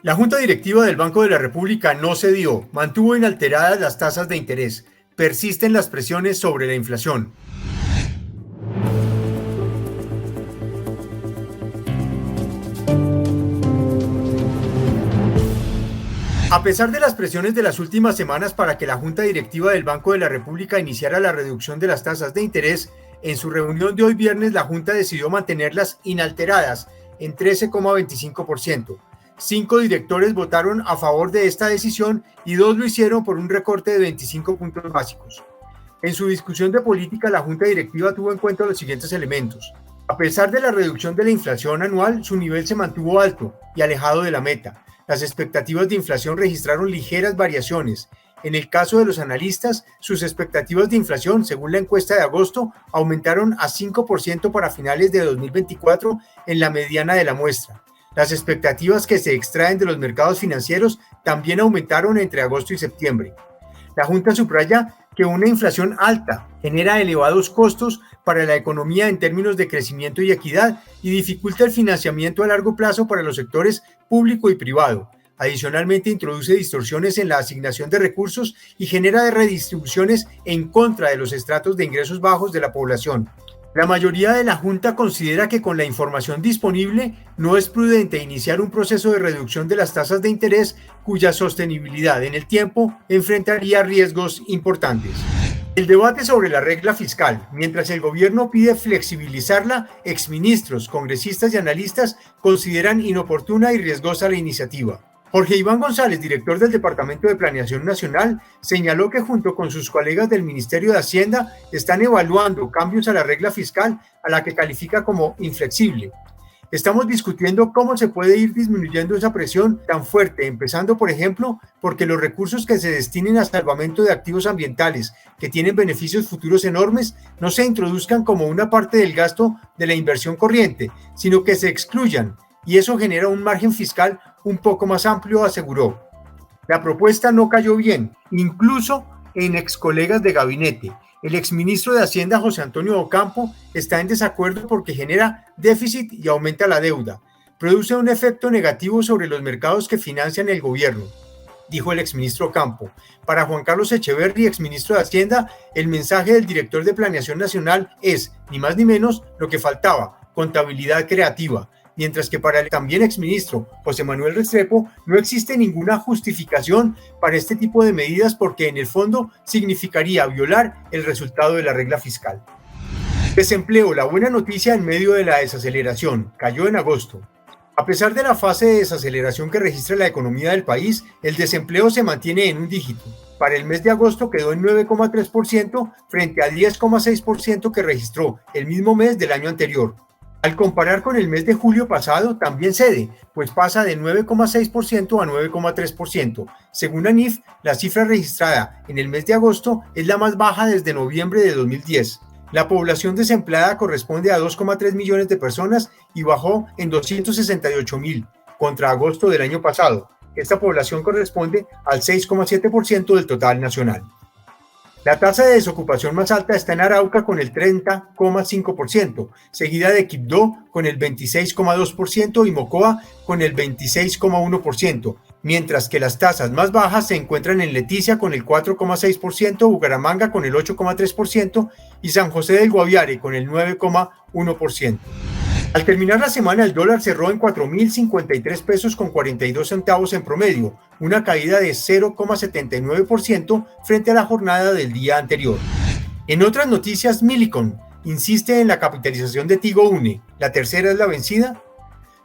La Junta Directiva del Banco de la República no cedió, mantuvo inalteradas las tasas de interés. Persisten las presiones sobre la inflación. A pesar de las presiones de las últimas semanas para que la Junta Directiva del Banco de la República iniciara la reducción de las tasas de interés, en su reunión de hoy viernes la Junta decidió mantenerlas inalteradas en 13,25%. 5 directores votaron a favor de esta decisión y 2 lo hicieron por un recorte de 25 puntos básicos. En su discusión de política, la Junta Directiva tuvo en cuenta los siguientes elementos. A pesar de la reducción de la inflación anual, su nivel se mantuvo alto y alejado de la meta. Las expectativas de inflación registraron ligeras variaciones. En el caso de los analistas, sus expectativas de inflación, según la encuesta de agosto, aumentaron a 5% para finales de 2024 en la mediana de la muestra. Las expectativas que se extraen de los mercados financieros también aumentaron entre agosto y septiembre. La Junta subraya que una inflación alta genera elevados costos para la economía en términos de crecimiento y equidad y dificulta el financiamiento a largo plazo para los sectores público y privado. Adicionalmente, introduce distorsiones en la asignación de recursos y genera redistribuciones en contra de los estratos de ingresos bajos de la población. La mayoría de la Junta considera que con la información disponible no es prudente iniciar un proceso de reducción de las tasas de interés cuya sostenibilidad en el tiempo enfrentaría riesgos importantes. El debate sobre la regla fiscal, mientras el gobierno pide flexibilizarla, exministros, congresistas y analistas consideran inoportuna y riesgosa la iniciativa. Jorge Iván González, director del Departamento de Planeación Nacional, señaló que junto con sus colegas del Ministerio de Hacienda están evaluando cambios a la regla fiscal a la que califica como inflexible. Estamos discutiendo cómo se puede ir disminuyendo esa presión tan fuerte, empezando, por ejemplo, porque los recursos que se destinen a salvamento de activos ambientales que tienen beneficios futuros enormes no se introduzcan como una parte del gasto de la inversión corriente, sino que se excluyan, y eso genera un margen fiscal un poco más amplio, aseguró. La propuesta no cayó bien, incluso en excolegas de gabinete. El exministro de Hacienda, José Antonio Ocampo, está en desacuerdo porque genera déficit y aumenta la deuda. Produce un efecto negativo sobre los mercados que financian el gobierno, dijo el exministro Ocampo. Para Juan Carlos Echeverri, exministro de Hacienda, el mensaje del director de Planeación Nacional es, ni más ni menos, lo que faltaba, contabilidad creativa. Mientras que para el también exministro José Manuel Restrepo no existe ninguna justificación para este tipo de medidas porque en el fondo significaría violar el resultado de la regla fiscal. Desempleo, la buena noticia en medio de la desaceleración, cayó en agosto. A pesar de la fase de desaceleración que registra la economía del país, el desempleo se mantiene en un dígito. Para el mes de agosto quedó en 9,3% frente al 10,6% que registró el mismo mes del año anterior. Al comparar con el mes de julio pasado, también cede, pues pasa de 9,6% a 9,3%. Según ANIF, la cifra registrada en el mes de agosto es la más baja desde noviembre de 2010. La población desempleada corresponde a 2,3 millones de personas y bajó en 268,000 contra agosto del año pasado. Esta población corresponde al 6,7% del total nacional. La tasa de desocupación más alta está en Arauca con el 30,5%, seguida de Quibdó con el 26,2% y Mocoa con el 26,1%, mientras que las tasas más bajas se encuentran en Leticia con el 4,6%, Bucaramanga con el 8,3% y San José del Guaviare con el 9,1%. Al terminar la semana, el dólar cerró en 4.053 pesos con 42 centavos en promedio, una caída de 0,79% frente a la jornada del día anterior. En otras noticias, Millicom insiste en la capitalización de Tigo Une. ¿La tercera es la vencida?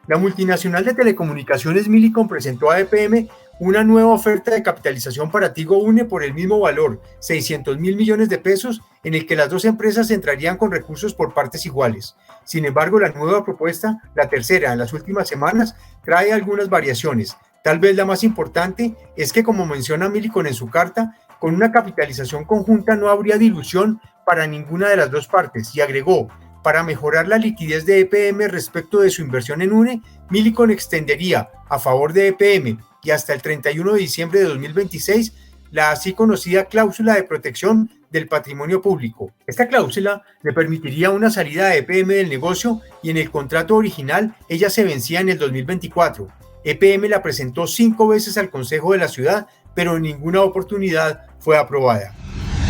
La multinacional de telecomunicaciones Millicom presentó a EPM una nueva oferta de capitalización para Tigo Une por el mismo valor, 600.000 millones de pesos, en el que las dos empresas entrarían con recursos por partes iguales. Sin embargo, la nueva propuesta, la tercera en las últimas semanas, trae algunas variaciones. Tal vez la más importante es que, como menciona Millicom en su carta, con una capitalización conjunta no habría dilución para ninguna de las dos partes, y agregó: para mejorar la liquidez de EPM respecto de su inversión en UNE, Millicom extendería a favor de EPM y hasta el 31 de diciembre de 2026 la así conocida cláusula de protección del patrimonio público. Esta cláusula le permitiría una salida de EPM del negocio y en el contrato original ella se vencía en el 2024. EPM la presentó 5 veces al Consejo de la Ciudad, pero en ninguna oportunidad fue aprobada.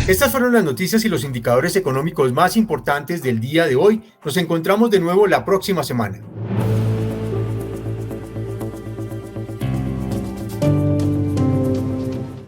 Estas fueron las noticias y los indicadores económicos más importantes del día de hoy. Nos encontramos de nuevo la próxima semana.